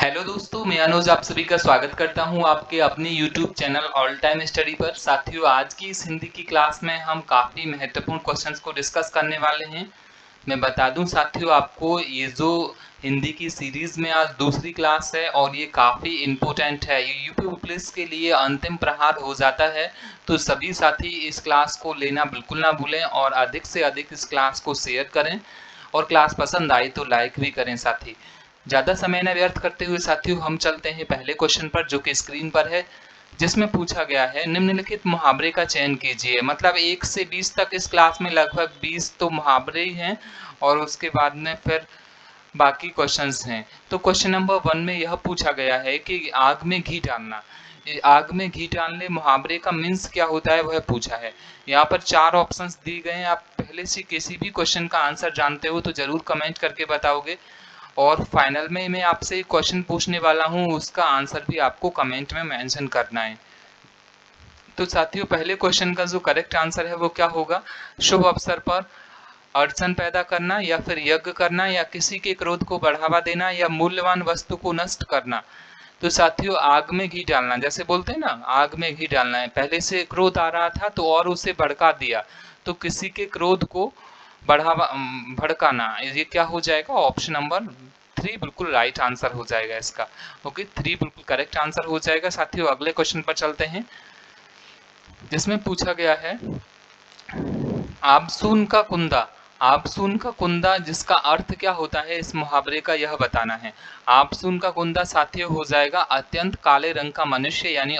Hello दोस्तों, मैं अनुज आप सभी का स्वागत करता हूं आपके अपने YouTube channel all time study पर। साथियों, आज की इस हिंदी की क्लास में हम काफ़ी महत्वपूर्ण क्वेश्चंस को डिस्कस करने वाले हैं। मैं बता दूं साथियों आपको, ये जो हिंदी की सीरीज़ में आज दूसरी क्लास है और ये काफ़ी इम्पोर्टेंट है। ये यूपी पुलिस के लिए अंतिम प्रहार हो जाता है, तो सभी साथी इस क्लास को लेना बिल्कुल ना भूलें और अधिक से अधिक इस क्लास को शेयर करें और क्लास पसंद आई तो लाइक भी करें। साथी, ज़्यादा समय न व्यर्थ करते हुए साथियों हम चलते हैं पहले क्वेश्चन पर, जो कि स्क्रीन पर है, जिसमें पूछा गया है निम्नलिखित मुहावरे का चयन कीजिए। मतलब 1 से 20 तक इस क्लास में लगभग 20 तो मुहावरे ही हैं और उसके बाद में फिर बाकी क्वेश्चंस हैं। तो क्वेश्चन नंबर 1 में यह पूछा गया है कि आग में घी डालना। आग में घी डालने मुहावरे का मीन्स क्या होता है वह पूछा है। यहाँ पर 4 ऑप्शंस दिए गए हैं। आप पहले से किसी भी क्वेश्चन का आंसर जानते हो तो जरूर कमेंट करके बताओगे और फाइनल में मैं आपसे एक क्वेश्चन पूछने वाला हूँ, उसका आंसर भी आपको कमेंट में मेंशन करना है। तो साथियों, पहले क्वेश्चन का जो करेक्ट आंसर है वो क्या होगा? शुभ अवसर पर अड़चन पैदा करना, या फिर यज्ञ करना, या किसी के क्रोध को बढ़ावा देना, या मूल्यवान वस्तु को नष्ट करना। तो साथियों, आग में घी डालना, जैसे बोलते हैं ना, आग में घी डालना है। पहले से क्रोध आ रहा था तो और उसे भड़का दिया, तो किसी के क्रोध को बढ़ावा भड़काना, ये क्या हो जाएगा? ऑप्शन नंबर 3 बिल्कुल राइट आंसर हो जाएगा इसका। ओके, 3 बिल्कुल करेक्ट आंसर हो जाएगा। साथियों, अगले क्वेश्चन पर चलते हैं, जिसमें पूछा गया है आबसून का कुंदा। आबसून का कुंदा, जिसका अर्थ क्या होता है इस मुहावरे का, यह बताना है। आबसून का कुंदा साथियों हो जाएगा अत्यंत काले रंग का मनुष्य, यानी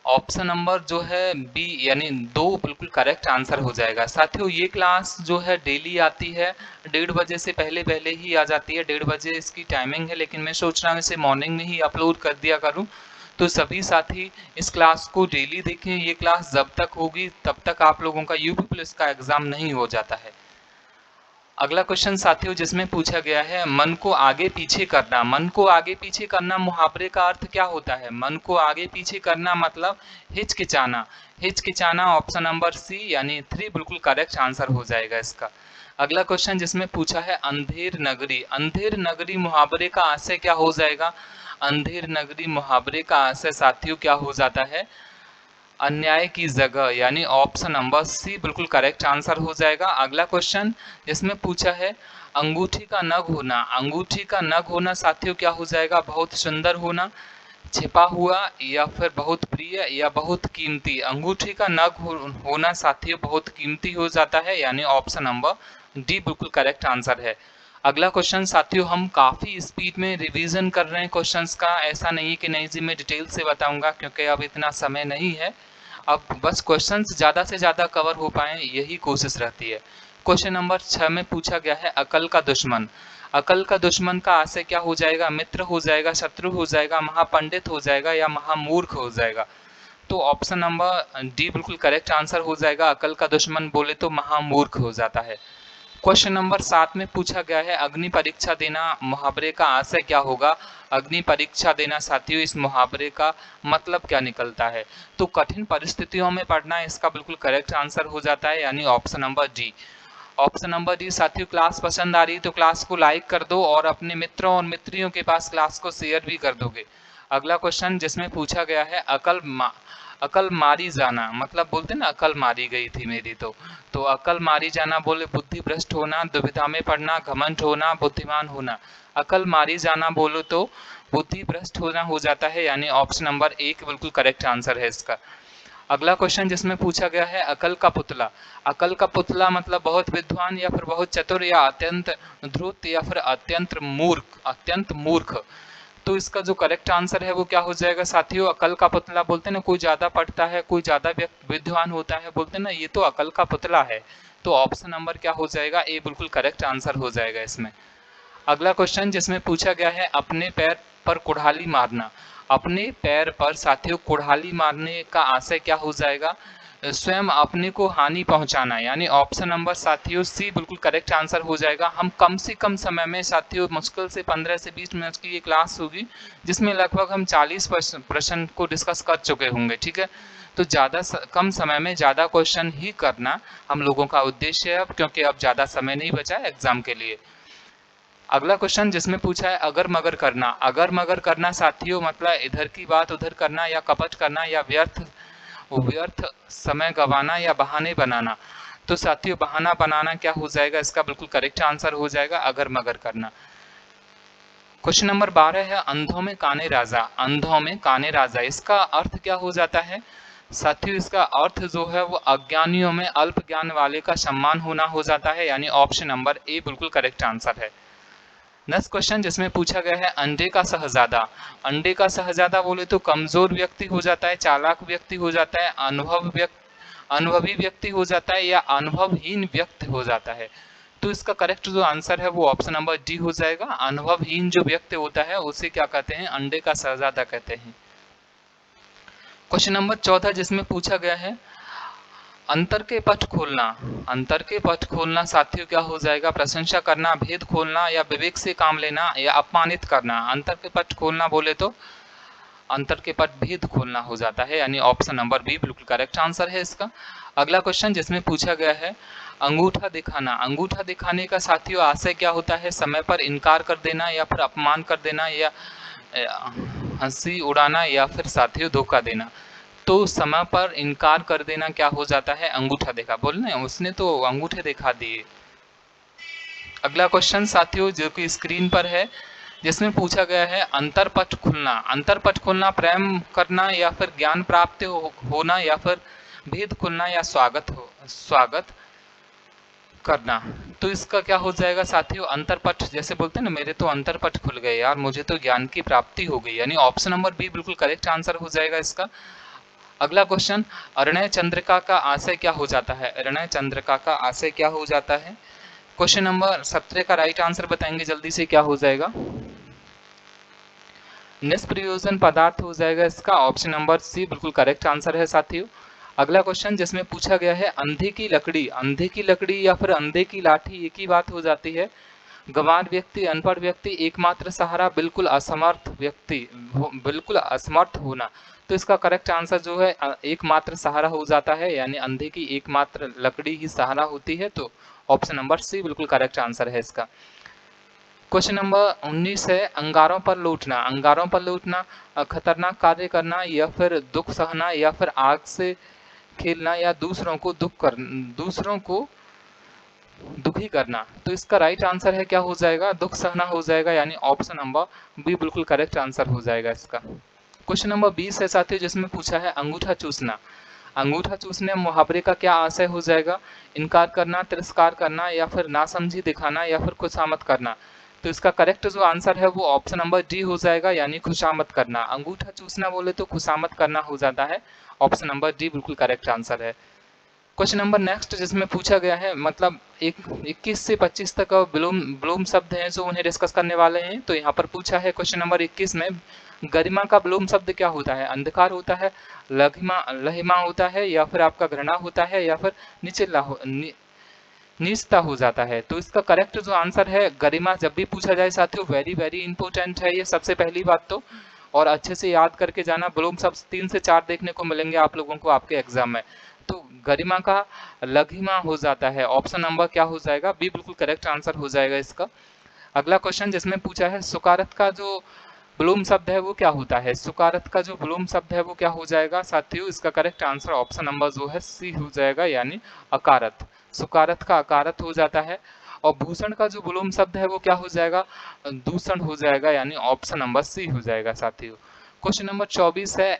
ऑप्शन नंबर जो है बी, यानी 2 बिल्कुल करेक्ट आंसर हो जाएगा। साथियों, ये क्लास जो है डेली आती है, 1:30 बजे से पहले पहले ही आ जाती है। 1:30 बजे इसकी टाइमिंग है, लेकिन मैं सोच रहा हूँ इसे मॉर्निंग में ही अपलोड कर दिया करूँ। तो सभी साथी इस क्लास को डेली देखें। ये क्लास जब तक होगी तब तक आप लोगों का यूपी पुलिस का एग्जाम नहीं हो जाता है। अगला क्वेश्चन साथियों, जिसमें पूछा गया है मन को आगे पीछे करना। मन को आगे पीछे करना मुहावरे का अर्थ क्या होता है? मन को आगे पीछे करना मतलब हिचकिचाना। हिचकिचाना ऑप्शन नंबर सी, यानी 3 बिल्कुल करेक्ट आंसर हो जाएगा इसका। अगला क्वेश्चन जिसमें पूछा है अंधेर नगरी। अंधेर नगरी मुहावरे का आशय क्या हो जाएगा? अंधेर नगरी मुहावरे का आशय साथियों क्या हो जाता है? अन्याय की जगह, यानी ऑप्शन नंबर सी बिल्कुल करेक्ट आंसर हो जाएगा। अगला क्वेश्चन जिसमें पूछा है अंगूठी का नग होना। अंगूठी का नग होना साथियों क्या हो जाएगा? बहुत सुंदर होना, छिपा हुआ, या फिर बहुत प्रिय, या बहुत कीमती। अंगूठी का नग होना साथियों बहुत कीमती हो जाता है, यानी ऑप्शन नंबर डी बिल्कुल करेक्ट आंसर है। अगला क्वेश्चन साथियों, हम काफ़ी स्पीड में रिवीजन कर रहे हैं क्वेश्चंस का। ऐसा नहीं कि नहीं जी मैं डिटेल से बताऊंगा, क्योंकि अब इतना समय नहीं है। अब बस क्वेश्चंस ज़्यादा से ज़्यादा कवर हो पाए, यही कोशिश रहती है। क्वेश्चन नंबर 6 में पूछा गया है अकल का दुश्मन। अकल का दुश्मन का आशय क्या हो जाएगा? मित्र हो जाएगा, शत्रु हो जाएगा, महापंडित हो जाएगा, या महामूर्ख हो जाएगा। तो ऑप्शन नंबर डी बिल्कुल करेक्ट आंसर हो जाएगा। अकल का दुश्मन बोले तो महामूर्ख हो जाता है। क्वेश्चन नंबर 7 में पूछा गया है अग्नि परीक्षा देना मुहावरे का आशय क्या होगा? अग्नि परीक्षा देना साथियों इस मुहावरे का मतलब क्या निकलता है? तो कठिन परिस्थितियों में पढ़ना इसका बिल्कुल करेक्ट आंसर हो जाता है, यानी option number D. Option number D. साथियों, क्लास पसंद आ रही तो क्लास को लाइक कर दो और अपने मित्रों और मित्रियों के पास क्लास को शेयर भी कर दोगे। अगला क्वेश्चन जिसमें पूछा गया है अकल मारी जाना, मतलब बोलते ना अकल मारी गई थी मेरी। तो अकल मारी जाना बोले बुद्धि भ्रष्ट होना, दुविधा में पड़ना, घमंड होना, बुद्धिमान होना। अकल मारी जाना बोलो तो बुद्धि भ्रष्ट होना हो जाता है, यानी ऑप्शन नंबर 1 बिल्कुल करेक्ट आंसर है इसका। अगला क्वेश्चन जिसमें पूछा गया है अकल का पुतला। अकल का पुतला मतलब बहुत विद्वान, या फिर बहुत चतुर, या अत्यंत धूर्त, या फिर अत्यंत मूर्ख। तो इसका जो करेक्ट आंसर है वो क्या हो जाएगा साथियों? अकल का पुतला बोलते हैं ना, कोई ज्यादा पढ़ता है, कोई ज्यादा विद्वान होता है, बोलते हैं ना ये तो अकल का पुतला है। तो ऑप्शन नंबर क्या हो जाएगा? ए बिल्कुल करेक्ट आंसर हो जाएगा इसमें। अगला क्वेश्चन जिसमें पूछा गया है अपने पैर पर कुल्हाड़ी मारना। अपने पैर पर साथियों कुल्हाड़ी मारने का आशय क्या हो जाएगा? स्वयं अपने को हानि पहुंचाना, यानी ऑप्शन नंबर साथियों सी बिल्कुल करेक्ट आंसर हो जाएगा। हम कम से कम समय में साथियों मुश्किल से 15 से 20 मिनट की ये क्लास होगी, जिसमें लगभग हम 40 प्रश्न को डिस्कस कर चुके होंगे। ठीक है, तो कम समय में ज़्यादा क्वेश्चन ही करना हम लोगों का उद्देश्य है अब, क्योंकि अब ज़्यादा समय नहीं बचा है एग्जाम के लिए। अगला क्वेश्चन जिसमें पूछा है अगर मगर करना। अगर मगर करना साथियों मतलब इधर की बात उधर करना, या कपट करना, या व्यर्थ व्यर्थ समय गंवाना, या बहाने बनाना। तो साथियों बहाना बनाना क्या हो जाएगा, इसका बिल्कुल करेक्ट आंसर हो जाएगा अगर मगर करना। क्वेश्चन नंबर 12 है अंधों में काने राजा। अंधों में काने राजा, इसका अर्थ क्या हो जाता है साथियों, इसका अर्थ जो है वो अज्ञानियों में अल्प ज्ञान वाले का सम्मान होना हो जाता है, यानी ऑप्शन नंबर ए बिल्कुल करेक्ट आंसर है। नेक्स्ट क्वेश्चन जिसमें पूछा गया है अंडे का शहजादा। अंडे का शहजादा बोले तो कमजोर व्यक्ति हो जाता है, चालाक व्यक्ति हो जाता है, अनुभवी व्यक्ति हो जाता है, या अनुभवहीन व्यक्ति हो जाता है। तो इसका करेक्ट जो आंसर है वो ऑप्शन नंबर डी हो जाएगा। अनुभवहीन जो व्यक्ति होता है उसे क्या कहते हैं, अंडे का शहजादा कहते हैं। क्वेश्चन नंबर 14 जिसमें पूछा गया है अंतर के पथ खोलना। अंतर के पथ खोलना साथियों क्या हो जाएगा, प्रशंसा करना, भेद खोलना, या विवेक से काम लेना, या अपमानित करना। अंतर के पथ खोलना बोले तो अंतर के पथ भेद खोलना हो जाता है, यानी ऑप्शन नंबर बी बिल्कुल करेक्ट आंसर है इसका। अगला क्वेश्चन जिसमें पूछा गया है अंगूठा दिखाना। अंगूठा दिखाने का साथियों आशय क्या होता है, समय पर इनकार कर देना, या फिर अपमान कर देना, या हंसी उड़ाना, या फिर साथियों धोखा देना। तो समय पर इनकार कर देना क्या हो जाता है, अंगूठा देखा। बोलने उसने तो अंगूठे दिखा दिए। अगला क्वेश्चन साथियों जो कि स्क्रीन पर है जिसमें पूछा गया है अंतरपथ खुलना। अंतरपथ खुलना प्रेम करना, या फिर ज्ञान प्राप्त होना, या फिर भेद खुलना, या स्वागत करना। तो इसका क्या हो जाएगा साथियों, अंतरपथ। जैसे बोलते हैं ना मेरे तो अंतरपथ खुल गए यार, मुझे तो ज्ञान की प्राप्ति हो गई, यानी ऑप्शन नंबर बी बिल्कुल करेक्ट आंसर हो जाएगा इसका। अगला क्वेश्चन अरणय चंद्रिका का आशय क्या हो जाता है। अरणय चंद्रिका का आशय क्या हो जाता है। क्वेश्चन नंबर 17 का राइट आंसर बताएंगे जल्दी से, क्या हो जाएगा, निष्प्रयोजन पदार्थ हो जाएगा इसका। ऑप्शन नंबर सी बिल्कुल करेक्ट आंसर है साथियों। अगला क्वेश्चन जिसमें पूछा गया है अंधे की लकड़ी। अंधे की लकड़ी या फिर अंधे की लाठी एक ही बात हो जाती है। गंवार व्यक्ति, अनपढ़ व्यक्ति, एकमात्र सहारा, बिल्कुल असमर्थ व्यक्ति, बिल्कुल असमर्थ होना। तो इसका करेक्ट आंसर जो है एकमात्र सहारा हो जाता है, यानी अंधे की एकमात्र लकड़ी ही सहारा होती है। तो ऑप्शन नंबर सी बिल्कुल करेक्ट आंसर है इसका। क्वेश्चन नंबर 19 है अंगारों पर लूटना। अंगारों पर लूटना खतरनाक कार्य करना, या फिर दुख सहना, या फिर आग से खेलना, या दूसरों को दुखी करना। तो इसका राइट आंसर है क्या हो जाएगा, दुख सहना हो जाएगा, यानी ऑप्शन नंबर बी बिल्कुल करेक्ट आंसर हो जाएगा इसका। क्वेश्चन नंबर 20 है साथियों जिसमें पूछा है अंगूठा चूसना। अंगूठा चूसने मुहावरे का क्या आशय हो जाएगा, इनकार करना, तिरस्कार करना, या फिर नासमझी दिखाना, या फिर खुशामद करना। तो इसका करेक्ट जो आंसर है वो ऑप्शन नंबर डी हो जाएगा, यानी खुशामद करना। अंगूठा चूसना बोले तो खुशामद करना हो जाता है, ऑप्शन नंबर डी बिल्कुल करेक्ट आंसर है। क्वेश्चन नंबर नेक्स्ट जिसमें पूछा गया है मतलब 21 से 25 तक ब्लूम शब्द हैं जो उन्हें डिस्कस करने वाले हैं। तो यहाँ पर पूछा है क्वेश्चन नंबर 21 में गरिमा का ब्लूम शब्द क्या होता है। अंधकार होता है, लहिमा होता है, या फिर आपका घृणा होता है, या फिर नीचता हो जाता है। तो इसका करेक्ट जो आंसर है गरिमा। जब भी पूछा जाए साथियों वेरी वेरी इंपॉर्टेंट है ये, सबसे पहली बात तो, और अच्छे से याद करके जाना। ब्लूम शब्द 3 से 4 देखने को मिलेंगे आप लोगों को आपके एग्जाम में। तो गरिमा का लघिमा हो जाता है, ऑप्शन नंबर क्या हो जाएगा, बी बिल्कुल करेक्ट आंसर हो जाएगा इसका। अगला क्वेश्चन जिसमें पूछा है सुकारत का जो ब्लूम शब्द है वो क्या होता है। सुकारत का जो ब्लूम शब्द है वो क्या हो जाएगा साथियों, इसका करेक्ट आंसर ऑप्शन नंबर जो है सी हो जाएगा, यानी अकारत। सुकारत का अकारत हो जाता है। और भूषण का जो ब्लूम शब्द है वो क्या हो जाएगा, दूषण हो जाएगा, यानी ऑप्शन नंबर सी हो जाएगा साथियों। क्वेश्चन नंबर 24 है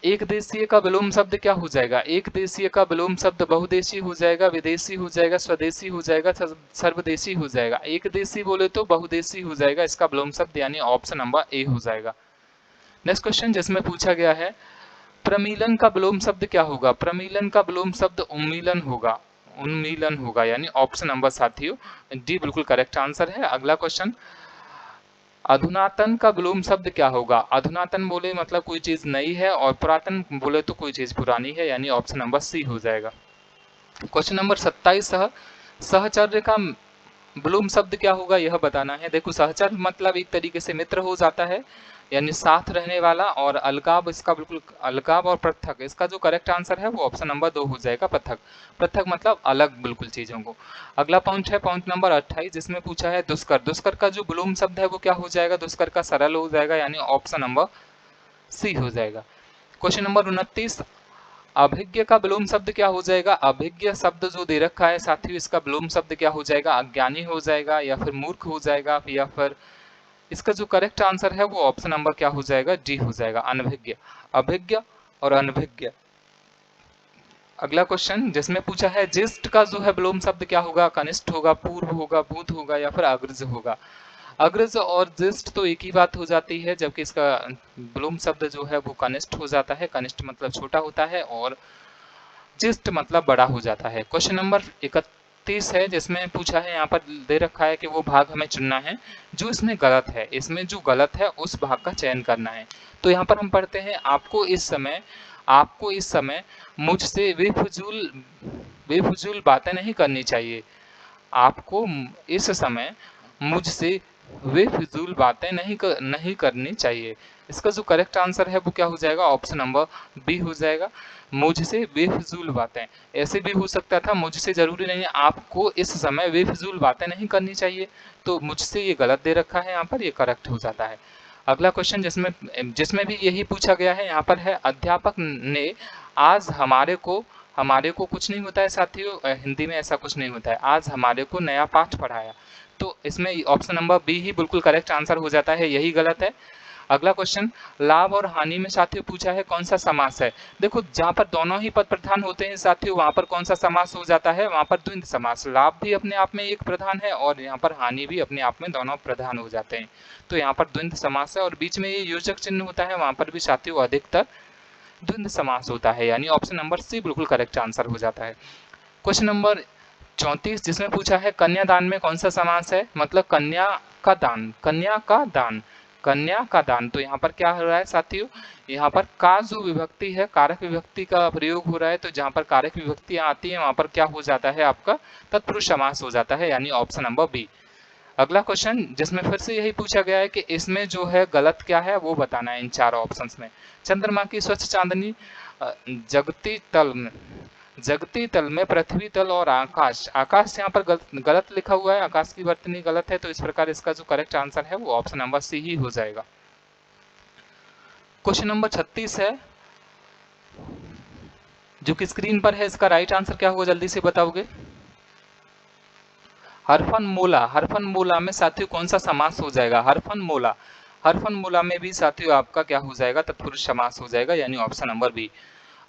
एक देशीय का विलोम शब्द क्या हो जाएगा। एक देशीय का विलोम शब्द बहुदेशी हो जाएगा, विदेशी हो जाएगा, स्वदेशी हो जाएगा, सर्वदेशी हो जाएगा। एक देशी बोले तो बहुदेशी हो जाएगा इसका विलोम शब्द, यानी ऑप्शन नंबर ए हो जाएगा। नेक्स्ट क्वेश्चन जिसमें पूछा गया है प्रमीलन का विलोम शब्द क्या होगा। प्रमीलन का विलोम शब्द उन्मीलन होगा, उन्मीलन होगा, यानी ऑप्शन नंबर साथियों डी बिल्कुल करेक्ट आंसर है। अगला क्वेश्चन अधुनातन का विलोम शब्द क्या होगा। अधुनातन बोले मतलब कोई चीज नई है, और पुरातन बोले तो कोई चीज पुरानी है, यानी ऑप्शन नंबर सी हो जाएगा। क्वेश्चन नंबर 27 सहचर्य का विलोम शब्द क्या होगा यह बताना है। देखो सहचर्य मतलब एक तरीके से मित्र हो जाता है, यानी साथ रहने वाला, और अलगाव इसका बिल्कुल अलगाव और पृथक, इसका जो करेक्ट आंसर है वो ऑप्शन नंबर 2 हो जाएगा, पृथक। पृथक मतलब अलग बिल्कुल चीजों को। अगला पॉइंट है पॉइंट नंबर 28, जिसमें पूछा है दुष्कर। दुष्कर का जो विलोम शब्द है वो क्या हो जाएगा, दुष्कर का सरल हो जाएगा, यानी ऑप्शन नंबर सी हो जाएगा। क्वेश्चन नंबर 29, अभिज्ञ का विलोम शब्द क्या हो जाएगा। अभिज्ञ शब्द जो दे रखा है साथियों, इसका विलोम शब्द क्या हो जाएगा, अज्ञानी हो जाएगा, या फिर मूर्ख हो जाएगा, या फिर इसका जो करेक्ट आंसर है वो ऑप्शन नंबर क्या हो जाएगा, डी हो जाएगा, अनभिज्ञ। अभिज्ञ और अनभिज्ञ। अगला क्वेश्चन जिसमें पूछा है ज्येष्ठ का जो है विलोम शब्द क्या होगा, कनिष्ठ होगा, पूर्व होगा, भूत होगा, या फिर अग्रज होगा। अग्रज और ज्येष्ठ तो एक ही बात हो जाती है, जबकि इसका विलोम शब्द जो है वो कनिष्ठ हो जाता है। कनिष्ठ मतलब छोटा होता है और ज्येष्ठ मतलब बड़ा हो जाता है। क्वेश्चन नंबर 31 है, जिसमें पूछा है, यहाँ पर दे रखा है कि वो भाग हमें चुनना है जो इसमें गलत है। इसमें जो गलत है उस भाग का चयन करना है। तो यहाँ पर हम पढ़ते हैं, आपको इस समय मुझसे बेफजूल बातें नहीं करनी चाहिए। आपको इस समय मुझसे बेफिजूल बातें नहीं करनी चाहिए। इसका जो करेक्ट आंसर है वो क्या हो जाएगा, ऑप्शन नंबर बी हो जाएगा, मुझसे बेफिजूल बातें। ऐसे भी हो सकता था, मुझसे जरूरी नहीं है, आपको इस समय बेफिजूल बातें नहीं करनी चाहिए। तो मुझसे ये गलत दे रखा है, यहाँ पर ये करेक्ट हो जाता है। अगला क्वेश्चन जिसमें भी यही पूछा गया है, यहाँ पर है, अध्यापक ने आज हमारे को कुछ नहीं होता है साथियों, हिंदी में ऐसा कुछ नहीं होता है, आज हमारे को नया पाठ पढ़ाया। तो इसमें ऑप्शन नंबर बी ही बिल्कुल करेक्ट आंसर हो जाता है, यही गलत है। अगला क्वेश्चन, लाभ और हानि में साथियों पूछा है कौन सा समास है। देखो जहाँ पर दोनों ही पद प्रधान होते हैं साथियों, वहां पर कौन सा समास हो जाता है, वहां पर द्वंद्व समास। लाभ भी अपने आप में एक प्रधान है और यहाँ पर हानि भी अपने आप में दोनों प्रधान हो जाते हैं। तो यहाँ पर द्वंद्व समास है, और बीच में ये योजक चिन्ह होता है, वहां पर भी साथियों अधिकतर द्वंद्व समास होता है, यानी ऑप्शन नंबर सी बिल्कुल करेक्ट आंसर हो जाता है। क्वेश्चन नंबर 34, जिसमें पूछा है कन्यादान में कौन सा समास है, मतलब कन्या का दान, कन्या का दान, कन्या का दान। तो यहाँ पर क्या हो रहा है साथियों, यहाँ पर का जो विभक्ति है, कारक विभक्ति का प्रयोग हो रहा है। तो जहाँ पर कारक विभक्ति आती है वहां पर क्या हो जाता है, आपका तत्पुरुष समास हो जाता है, यानी ऑप्शन नंबर बी। अगला क्वेश्चन जिसमें फिर से यही पूछा गया है कि इसमें जो है गलत क्या है वो बताना है इन चारों ऑप्शंस में। चंद्रमा की स्वच्छ चांदनी, जगती तल में पृथ्वी तल और आकाश। आकाश यहाँ पर गलत लिखा हुआ है, आकाश की वर्तनी गलत है, तो इस प्रकार इसका जो करेक्ट आंसर है वो ऑप्शन नंबर सी ही हो जाएगा। क्वेश्चन नंबर 36 है जो कि स्क्रीन पर है, इसका राइट आंसर क्या होगा, जल्दी से बताओगे। हरफन मोला में साथियों कौन सा समास हो जाएगा, हरफन मोला में भी साथियों आपका क्या हो जाएगा, तत्पुरुष समास हो जाएगा, यानी ऑप्शन नंबर बी।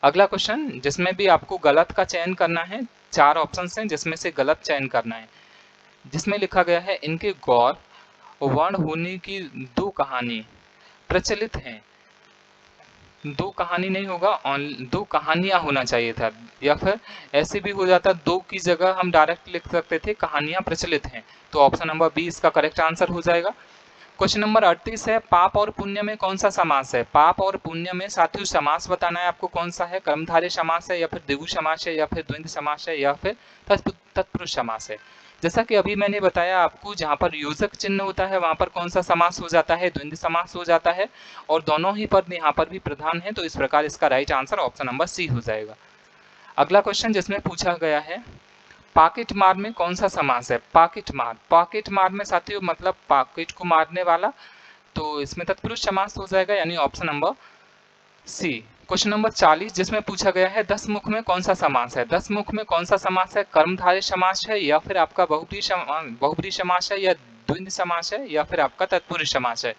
अगला क्वेश्चन जिसमें भी आपको गलत का चयन करना है, चार ऑप्शंस हैं जिसमें से गलत चयन करना है। जिसमें लिखा गया है, इनके गौर वर्ण होने की दो कहानी प्रचलित हैं। दो कहानी नहीं होगा, दो कहानियां होना चाहिए था, या फिर ऐसे भी हो जाता, दो की जगह हम डायरेक्ट लिख सकते थे कहानियां प्रचलित हैं। तो ऑप्शन नंबर बी इसका करेक्ट आंसर हो जाएगा। क्वेश्चन नंबर 38 है, पाप और पुण्य में कौन सा समास है। पाप और पुण्य में साथियों समास बताना है आपको, कौन सा है, कर्मधारय समास है, या फिर द्विगु समास है, या फिर द्वंद्व समास है, या फिर तत्पुरुष समास है। जैसा कि अभी मैंने बताया आपको, जहाँ पर योजक चिन्ह होता है वहां पर कौन सा समास हो जाता है, द्वंद्व समास हो जाता है, और दोनों ही पद यहाँ पर भी प्रधान है। तो इस प्रकार इसका right answer option number C हो जाएगा। अगला क्वेश्चन जिसमें पूछा गया है, पॉकेट मार में कौन सा समास है। पॉकेट मार में साथियों मतलब पॉकेट को मारने वाला, तो इसमें तत्पुरुष समास हो जाएगा, यानी option number C. Question number 40 जिसमें पूछा गया है, 10 मुख में कौन सा समास है। 10 मुख में कौन सा समास है, कर्मधारय समास है, या फिर आपका बहुब्री समास है, या द्वंद्व समास है, या फिर आपका तत्पुरुष समास है।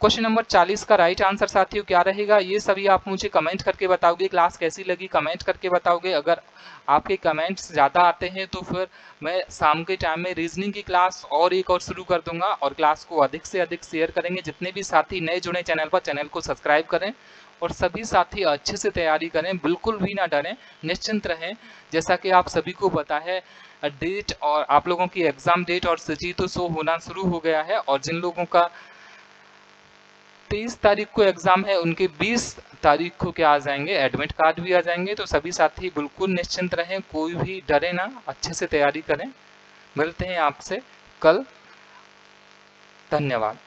क्वेश्चन नंबर 40 का राइट आंसर साथियों क्या रहेगा, ये सभी आप मुझे कमेंट करके बताओगे। क्लास कैसी लगी कमेंट करके बताओगे। अगर आपके कमेंट्स ज़्यादा आते हैं तो फिर मैं शाम के टाइम में रीजनिंग की क्लास और एक और शुरू कर दूंगा, और क्लास को अधिक से अधिक शेयर करेंगे। जितने भी साथी नए जुड़े चैनल पर, चैनल को सब्सक्राइब करें, और सभी साथी अच्छे से तैयारी करें, बिल्कुल भी ना डरें, निश्चिंत रहें। जैसा कि आप सभी को पता है, डेट और आप लोगों की एग्जाम डेट और सूची तो शो होना शुरू हो गया है, और जिन लोगों का 23 तारीख को एग्जाम है उनके 20 तारीख को क्या आ जाएंगे, एडमिट कार्ड भी आ जाएंगे। तो सभी साथी बिल्कुल निश्चिंत रहें, कोई भी डरे ना, अच्छे से तैयारी करें। मिलते हैं आपसे कल, धन्यवाद।